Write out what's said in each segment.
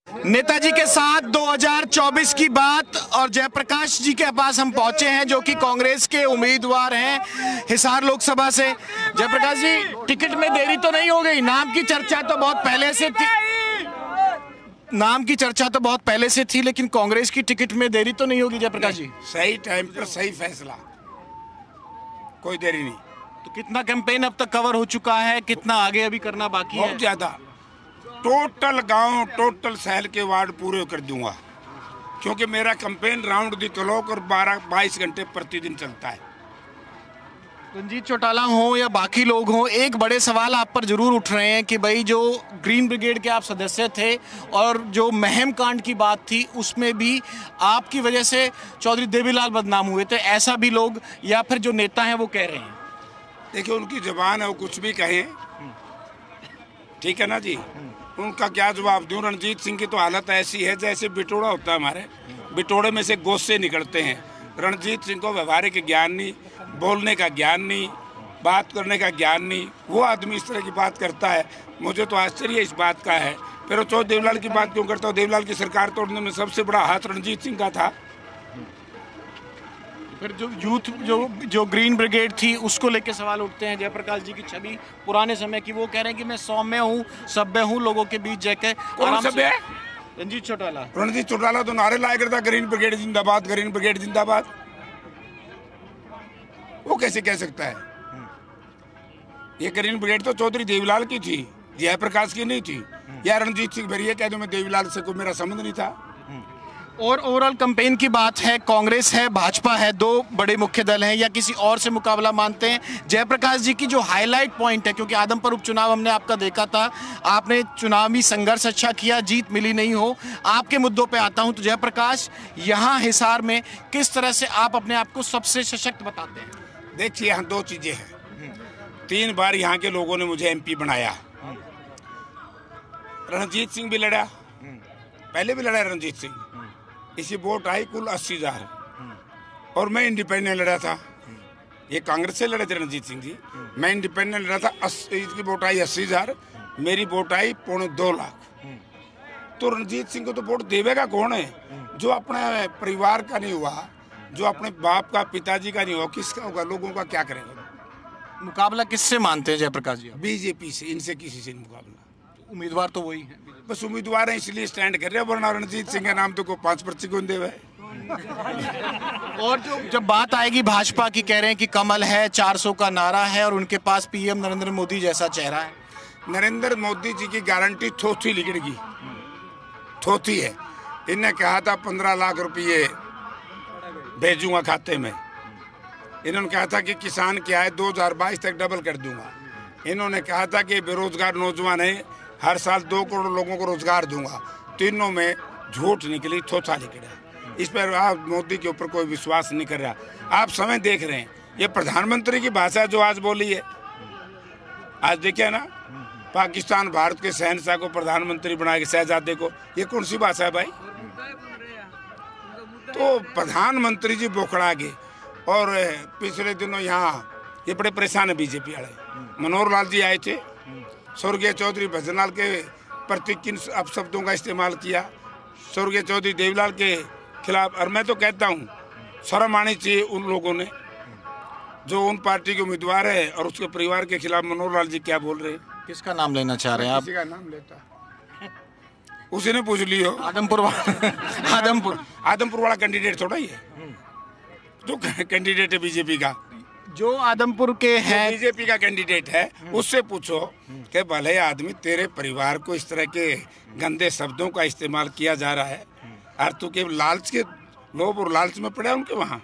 नेताजी के साथ 2024 की बात और जयप्रकाश जी के पास हम पहुंचे हैं, जो कि कांग्रेस के उम्मीदवार हैं हिसार लोकसभा से। जयप्रकाश जी, टिकट में देरी तो नहीं हो गई? नाम की चर्चा तो बहुत पहले से थी, लेकिन कांग्रेस की टिकट में देरी तो नहीं होगी जयप्रकाश जी? सही टाइम पर सही फैसला, कोई देरी नहीं। तो कितना कैंपेन अब तक कवर हो चुका है, कितना आगे अभी करना बाकी है? बहुत ज्यादा। टोटल गांव, टोटल शहर के वार्ड पूरे कर दूंगा, क्योंकि मेरा कैंपेन राउंड द क्लॉक और 12-22 घंटे प्रतिदिन चलता है। रंजीत चौटाला हो या बाकी लोग हों, एक बड़े सवाल आप पर जरूर उठ रहे हैं कि भाई जो ग्रीन ब्रिगेड के आप सदस्य थे और जो महम कांड की बात थी उसमें भी आपकी वजह से चौधरी देवीलाल बदनाम हुए थे, ऐसा भी लोग या फिर जो नेता हैं वो कह रहे हैं। देखिए, उनकी जुबान है, वो कुछ भी कहें, ठीक है ना जी। उनका क्या जवाब दूं? रणजीत सिंह की तो हालत ऐसी है जैसे बिटोड़ा होता है, हमारे बिटोड़े में से गोश्ते निकलते हैं। रणजीत सिंह को व्यवहारिक ज्ञान नहीं, बोलने का ज्ञान नहीं, बात करने का ज्ञान नहीं। वो आदमी इस तरह की बात करता है, मुझे तो आश्चर्य इस बात का है। फिर वो चौधरी देवीलाल की बात क्यों करता हो? देवीलाल की सरकार तोड़ने में सबसे बड़ा हाथ रणजीत सिंह का था। फिर जो यूथ जो ग्रीन ब्रिगेड थी उसको लेके सवाल उठते हैं। जयप्रकाश जी की छवि पुराने समय की, वो कह रहे हैं कि मैं सौम्य हूँ, सभ्य हूँ, लोगों के बीच जाके। कौन सभ्य है? रणजीत चौटाला तो नारे लाया करता, ग्रीन ब्रिगेड जिंदाबाद, ग्रीन ब्रिगेड जिंदाबाद। वो कैसे कह सकता है? ये ग्रीन ब्रिगेड तो चौधरी देवीलाल की थी, जयप्रकाश की नहीं थी। या रणजीत सिंह भरिया कह दो मैं देवीलाल से कोई मेरा संबंध नहीं था। और ओवरऑल कैंपेन की बात है, कांग्रेस है, भाजपा है, दो बड़े मुख्य दल हैं, या किसी और से मुकाबला मानते हैं? जयप्रकाश जी की जो हाईलाइट पॉइंट है, क्योंकि आदमपुर उपचुनाव हमने आपका देखा था, आपने चुनावी संघर्ष अच्छा किया, जीत मिली नहीं हो। आपके मुद्दों पे आता हूं, तो जयप्रकाश यहाँ हिसार में किस तरह से आप अपने आप को सबसे सशक्त बताते हैं? देखिए, यहाँ दो चीजें हैं। 3 बार यहाँ के लोगों ने मुझे MP बनाया। रणजीत सिंह भी लड़ा, पहले भी लड़ा रणजीत सिंह। इसी वोट आई कुल 80,000 और मैं इंडिपेंडेंट लड़ा था। ये कांग्रेस से लड़े थे रणजीत सिंह जी, मैं इंडिपेंडेंट लड़ा था। इसकी वोट आई 80,000, मेरी वोट आई 2.25 लाख। तो रणजीत सिंह को तो वोट देवेगा कौन है? जो अपने परिवार का नहीं हुआ, जो अपने बाप का, पिताजी का नहीं हुआ, किसका होगा? लोगों का क्या करेगा? मुकाबला किससे मानते हैं जयप्रकाश जी? बीजेपी से, इनसे किसी से मुकाबला। उम्मीदवार तो वही है, बस उम्मीदवार है इसलिए स्टैंड कर रहे हैं, वरना रणजीत सिंह का नाम तो को 5% को देवे। और जो जब बात आएगी भाजपा की, कह रहे हैं कि कमल है, 400 का नारा है और उनके पास PM नरेंद्र मोदी जैसा चेहरा है। नरेंद्र मोदी जी की गारंटी थोथी लिखड़गी, थोथी है। इन्हें कहा था 15 लाख रुपये भेजूंगा खाते में। इन्होंने कहा था कि किसान क्या है 2022 तक डबल कर दूंगा। इन्होंने कहा था कि बेरोजगार नौजवान है, हर साल 2 करोड़ लोगों को रोजगार दूंगा। तीनों में झूठ निकली, थोथा निकला। इस पर आप मोदी के ऊपर कोई विश्वास नहीं कर रहा। आप समय देख रहे हैं, ये प्रधानमंत्री की भाषा जो आज बोली है। आज देखिए ना, पाकिस्तान भारत के शहनशाह को प्रधानमंत्री बना के, शहजादे को, ये कौन सी भाषा है भाई? तो प्रधानमंत्री जी बोखड़ा गए। और पिछले दिनों यहाँ ये बड़े परेशान है बीजेपी वाले। मनोहर लाल जी आए थे, स्वर्गीय चौधरी भजनलाल के प्रति किन अपशब्दों का इस्तेमाल किया, स्वर्गीय चौधरी देवीलाल के खिलाफ। और मैं तो कहता हूँ शर्म आनी चाहिए उन लोगों ने जो उन पार्टी के उम्मीदवार है और उसके परिवार के खिलाफ मनोहर लाल जी क्या बोल रहे हैं। किसका नाम लेना चाह रहे हैं आप? किसी का नाम लेता उसी ने पूछ लियो। आदमपुर वाला कैंडिडेट थोड़ा ही है जो कैंडिडेट है बीजेपी का। जो आदमपुर के हैं, बीजेपी का कैंडिडेट है, उससे पूछो कि भले आदमी तेरे परिवार को इस तरह के गंदे शब्दों का इस्तेमाल किया जा रहा है और तू के लालच के लोभ और लालच में पड़ा उनके वहाँ।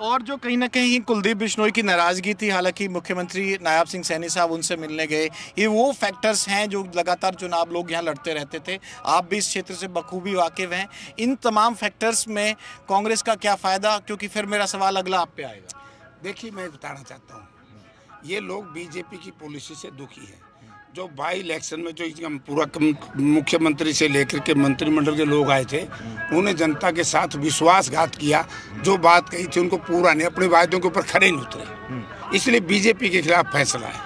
और जो कहीं ना कहीं कुलदीप बिश्नोई की नाराजगी थी, हालांकि मुख्यमंत्री नायब सिंह सैनी साहब उनसे मिलने गए, ये वो फैक्टर्स हैं जो लगातार चुनाव लोग यहाँ लड़ते रहते थे। आप भी इस क्षेत्र से बखूबी वाकिफ हैं। इन तमाम फैक्टर्स में कांग्रेस का क्या फ़ायदा? क्योंकि फिर मेरा सवाल अगला आप पे आएगा। देखिए, मैं बताना चाहता हूँ, ये लोग बीजेपी की पॉलिसी से दुखी है। जो बाई इलेक्शन में जो पूरा मुख्यमंत्री से लेकर के मंत्रिमंडल के लोग आए थे, उन्हें जनता के साथ विश्वासघात किया। जो बात कही थी उनको पूरा नहीं, अपने वायदों के ऊपर खड़े नहीं उतरे, इसलिए बीजेपी के खिलाफ फैसला है।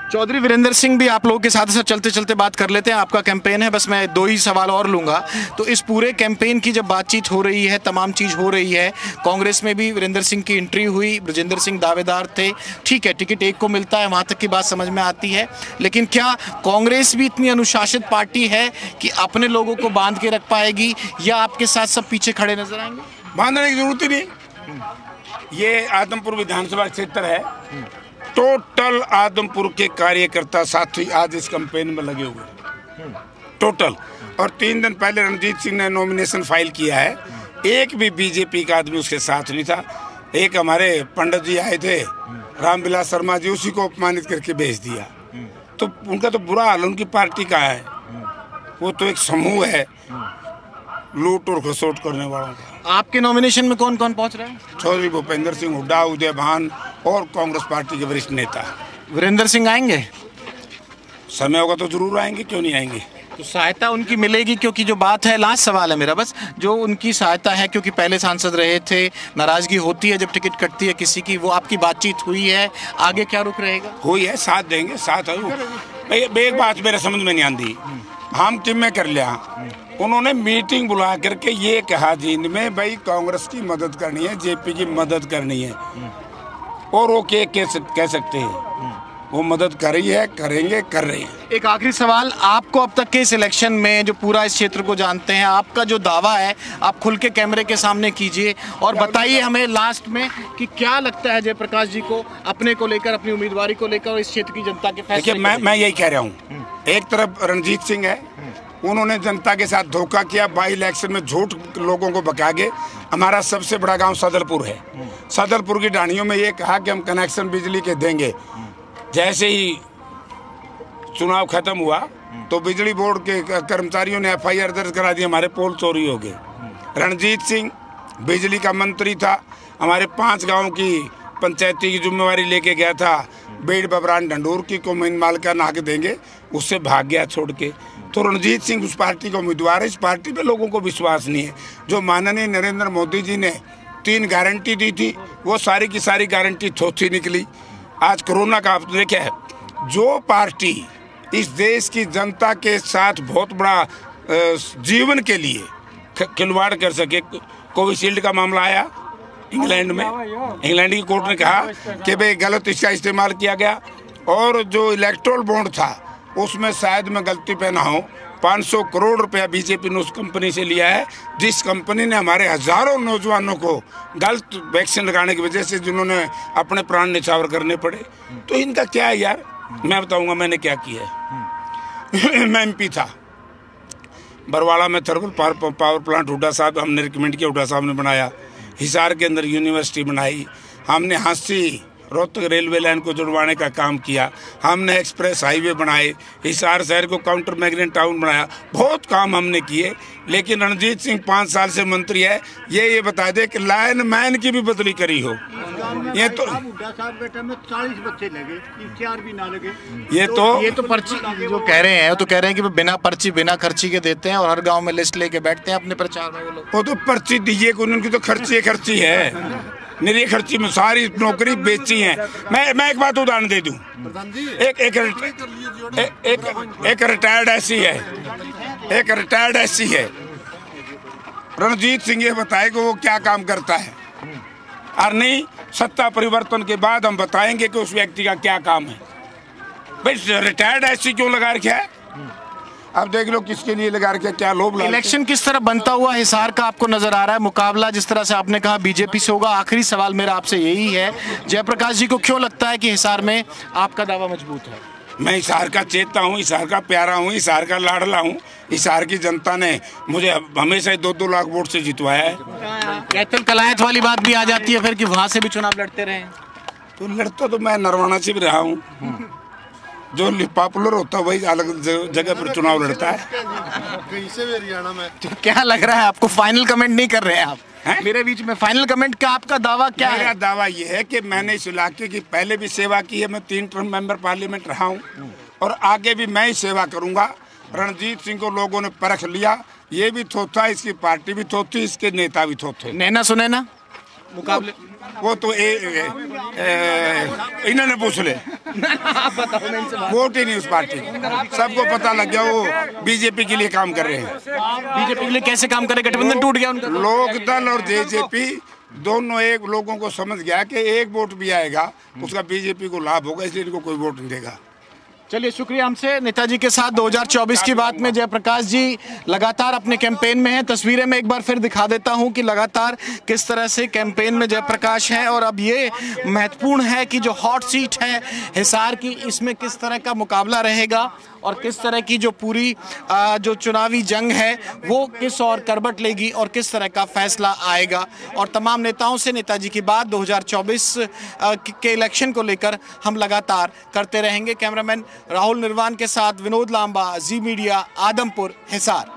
चौधरी वीरेंद्र सिंह भी आप लोगों के साथ साथ चलते चलते बात कर लेते हैं। आपका कैंपेन है, बस मैं 2 ही सवाल और लूंगा। तो इस पूरे कैंपेन की जब बातचीत हो रही है, तमाम चीज़ हो रही है, कांग्रेस में भी वीरेंद्र सिंह की एंट्री हुई, ब्रजेंद्र सिंह दावेदार थे, ठीक है, टिकट एक को मिलता है, वहाँ तक की बात समझ में आती है। लेकिन क्या कांग्रेस भी इतनी अनुशासित पार्टी है कि अपने लोगों को बांध के रख पाएगी, या आपके साथ सब पीछे खड़े नजर आएंगे? बांधने की जरूरत ही नहीं। ये आदमपुर विधानसभा क्षेत्र है, टोटल आदमपुर के कार्यकर्ता साथी आज इस कैंपेन में लगे हुए टोटल। और 3 दिन पहले रणजीत सिंह ने नॉमिनेशन फाइल किया है, एक भी बीजेपी का आदमी उसके साथ नहीं था। एक हमारे पंडित जी आए थे, रामविलास शर्मा जी, उसी को अपमानित करके भेज दिया। तो उनका तो बुरा हाल उनकी पार्टी का है, वो तो एक समूह है लूट और घसोट करने वालों का। आपके नॉमिनेशन में कौन कौन पहुंच रहा है? चौधरी भूपेंद्र सिंह हुड्डा, उदय भान और कांग्रेस पार्टी के वरिष्ठ नेता। वीरेंद्र सिंह आएंगे? समय होगा तो जरूर आएंगे, क्यों नहीं आएंगे। तो सहायता उनकी मिलेगी? क्योंकि जो बात है, लास्ट सवाल है मेरा बस, जो उनकी सहायता है, क्योंकि पहले सांसद रहे थे, नाराजगी होती है जब टिकट कटती है किसी की, वो आपकी बातचीत हुई है, आगे क्या रुख रहेगा? हुई है, साथ देंगे, साथ एक बात मेरे समझ में नहीं आती, हम टीम में कर लिया, उन्होंने मीटिंग बुला करके ये कहा जींद में भाई कांग्रेस की मदद करनी है, जेपी की मदद करनी है, और वो कह सकते हैं वो मदद कर रही है, करेंगे, कर रहे हैं। एक आखिरी सवाल, आपको अब तक के इस इलेक्शन में, जो पूरा इस क्षेत्र को जानते हैं, आपका जो दावा है आप खुल के कैमरे के सामने कीजिए और बताइए हमें लास्ट में कि क्या लगता है जयप्रकाश जी को, अपने को लेकर, अपनी उम्मीदवारी को लेकर और इस क्षेत्र की जनता के फैसले। देखिए, मैं यही कह रहा हूँ, एक तरफ रणजीत सिंह है, उन्होंने जनता के साथ धोखा किया, बाई इलेक्शन में झूठ लोगों को बका के। हमारा सबसे बड़ा गांव सदरपुर है, सदरपुर की ढाणियों में ये कहा कि हम कनेक्शन बिजली के देंगे। जैसे ही चुनाव खत्म हुआ तो बिजली बोर्ड के कर्मचारियों ने FIR दर्ज करा दी, हमारे पोल चोरी हो गए। रणजीत सिंह बिजली का मंत्री था, हमारे 5 गांव की पंचायती की जिम्मेवारी लेके गया था, बेड़ बबरान ढंडूर की को माल का नाक देंगे, उससे भाग गया छोड़ के। तो रणजीत सिंह उस पार्टी का उम्मीदवार है, इस पार्टी पे लोगों को विश्वास नहीं है। जो माननीय नरेंद्र मोदी जी ने 3 गारंटी दी थी, वो सारी की सारी गारंटी थोथी निकली। आज कोरोना का आप देखे है, जो पार्टी इस देश की जनता के साथ बहुत बड़ा जीवन के लिए खिलवाड़ कर सके, कोविशील्ड का मामला आया इंग्लैंड में, इंग्लैंड की कोर्ट ने कहा कि भाई गलत इसका इस्तेमाल किया गया। और जो इलेक्ट्रोल बॉन्ड था उसमें शायद मैं गलती पे ना हो, 500 करोड़ रुपया बीजेपी ने उस कंपनी से लिया है, जिस कंपनी ने हमारे हजारों नौजवानों को गलत वैक्सीन लगाने की वजह से जिन्होंने अपने प्राण न्यौछावर करने पड़े। तो इनका क्या है यार, मैं बताऊंगा मैंने क्या किया है। मैं MP था, बरवाड़ा में थर्मल पावर प्लांट हुड्डा साहब हमने रिकमेंड किया, हुड्डा साहब ने बनाया। हिसार के अंदर यूनिवर्सिटी बनाई हमने, हांसी रोहतक रेलवे लाइन को जुड़वाने का काम किया हमने, एक्सप्रेस हाईवे बनाए, हिसार शहर को काउंटर मैग्नेट टाउन बनाया, बहुत काम हमने किए। लेकिन रणजीत सिंह 5 साल से मंत्री है, ये बता दे कि लाइन मैन की भी बदली करी हो। ये तो 40 बच्चे लगे, 4 भी ना लगे। ये तो पर्ची जो कह रहे हैं, वो तो कह रहे हैं कि बिना पर्ची बिना खर्ची के देते हैं और हर गांव में लिस्ट लेके बैठते हैं अपने प्रचार में। वो लोग वो तो पर्ची दीजिए, उनकी तो खर्ची है, मेरी खर्ची में सारी नौकरी बेची है। मैं एक बात उदाहरण दे दूं, एक रिटायर्ड ऐसी है, एक रिटायर्ड ऐसी है, रणजीत सिंह ये बताए कि वो क्या काम करता है, और नहीं सत्ता परिवर्तन के बाद हम बताएंगे कि उस व्यक्ति का क्या काम है। भाई रिटायर्ड ऐसी क्यों लगा रखा है, अब देख लो किसके लिए लगा रखे, क्या लोग। इलेक्शन किस तरह बनता हुआ हिसार का आपको नजर आ रहा है? मुकाबला जिस तरह से आपने कहा बीजेपी से होगा। आखिरी सवाल मेरा आपसे यही है, जयप्रकाश जी को क्यों लगता है कि हिसार में आपका दावा मजबूत है? मैं हिसार का चेता हूँ, हिसार का प्यारा हूँ, हिसार का लाडला हूँ। हिसार की जनता ने मुझे हमेशा 2-2 लाख वोट से जितवाया है। कैथल कलायत वाली बात भी आ जाती है फिर कि वहाँ से भी चुनाव लड़ते रहे? तो लड़ता तो मैं नरवाना से भी रहा हूँ, जो पॉपुलर होता है वही अलग जगह पर चुनाव लड़ता है। कहीं से भी हरियाणा में। तो क्या लग रहा है आपको? फाइनल कमेंट नहीं कर रहे हैं आप मेरे बीच में, फाइनल कमेंट का आपका दावा क्या है? मेरा दावा ये है कि मैंने इस इलाके की पहले भी सेवा की है, मैं 3 टर्म मेंबर पार्लियामेंट रहा हूँ और आगे भी मैं ही सेवा करूँगा। रणजीत सिंह को लोगों ने परख लिया, ये भी थोथा, इसकी पार्टी भी थोथी, इसके नेता भी थोथे। नैना सुनैना मुकाबले वो तो इन्होंने पूछ ले, वोट ही नहीं उस पार्टी, सबको पता लग गया वो बीजेपी के लिए काम कर रहे हैं। बीजेपी के लिए कैसे काम करे? गठबंधन टूट गया उनका। लोकदल और जेजेपी दोनों एक लोगों को समझ गया कि एक वोट भी आएगा उसका बीजेपी को लाभ होगा, इसलिए इनको कोई वोट नहीं देगा। चलिए, शुक्रिया। हमसे नेताजी के साथ 2024 की बात में जयप्रकाश जी लगातार अपने कैंपेन में हैं। तस्वीरें मैं एक बार फिर दिखा देता हूं कि लगातार किस तरह से कैंपेन में जयप्रकाश हैं। और अब ये महत्वपूर्ण है कि जो हॉट सीट है हिसार की, इसमें किस तरह का मुकाबला रहेगा और किस तरह की जो पूरी जो चुनावी जंग है वो किस और करबट लेगी और किस तरह का फैसला आएगा। और तमाम नेताओं से नेताजी की बात 2024 के इलेक्शन को लेकर हम लगातार करते रहेंगे। कैमरामैन राहुल निर्वाण के साथ विनोद लांबा, जी मीडिया, आदमपुर, हिसार।